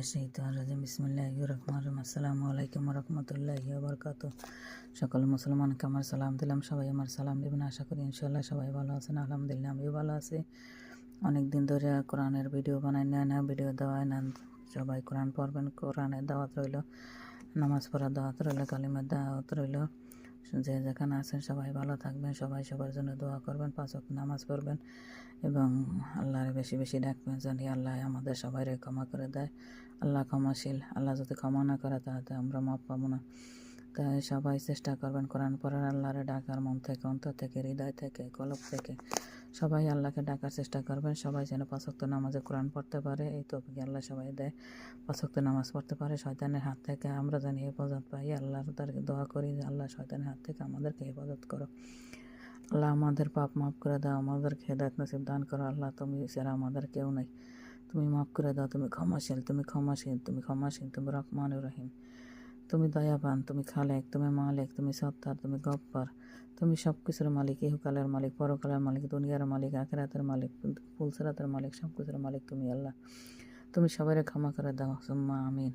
মিনাশ-শাইতানির-রাজিম। বিসমিল্লাহির-রহমানির-রহিম। আসসালামু আলাইকুম ওয়া রাহমাতুল্লাহি ওয়া বারাকাতুহু। সকল মুসলমানকে আমার সালাম দিলাম। সবাই আমার সালাম দিবেন। আশা করি ইনশাআল্লাহ সবাই ভালো আছেন। আলহামদুলিল্লাহ আমিও ভালো আছি। অনেক দিন ধরে কোরআনের ভিডিও বানাই না ভিডিও দেওয়া হয় না। সবাই কোরআন পড়বেন, কোরআনের দাওয়াত রইল, নামাজ পড়ার দাওয়াত রইল, কালিমার দাওয়াত রইল। যে যেখানে আছেন সবাই ভালো থাকবেন, সবাই সবার জন্য দোয়া করবেন, 5 ওয়াক্ত নামাজ পড়বেন এবং আল্লাহর বেশি বেশি ডাকবেন জানি আল্লাহ আমাদের সবাইরে ক্ষমা করে দেয়। আল্লাহ ক্ষমাশীল, আল্লাহ যদি ক্ষমা না করে তাহলে আমরা মাপ পাবো না। তাই সবাই চেষ্টা করবেন কোরআন পড়ার, আল্লাহরে ডাকার, মন থেকে, অন্তর থেকে, হৃদয় থেকে, কলব থেকে সবাই আল্লাহকে ডাকার চেষ্টা করবেন। সবাই যেন 5 ওয়াক্ত নামাজে কোরআন পড়তে পারে, এই তৌফিক আল্লাহ সবাই দেয়। 5 ওয়াক্ত নামাজ পড়তে পারে, শয়তানের হাত থেকে আমরা যেন হেফাজত পাই। আল্লাহর তাদেরকে দোয়া করি যে আল্লাহ শয়তানের হাত থেকে আমাদেরকে হেফাজত করো। আল্লাহ আমাদের পাপ মাফ করে দাও, আমাদেরকে হেদায়েত নসিব দান করো। আল্লাহ তুমি ছাড়া আমাদের কেউ নাই, তুমি মাফ করে দাও। তুমি ক্ষমাশীল, তুমি ক্ষমাশীল, তুমি ক্ষমাশীল, তুমি রহমানুর রহিম, তুমি দয়াবান, তুমি খালেক, তুমি মালিক, তুমি সত্তার, তুমি গফফার, তুমি সব কিছুর মালিক, ইহকালের মালিক, পরকালের মালিক, দুনিয়ার মালিক, আখিরাতের মালিক, ফুলসিরাতের মালিক, সব কিছুর মালিক তুমি আল্লাহ। তুমি সবাইকে ক্ষমা করে দাও, সুম্মা আমিন।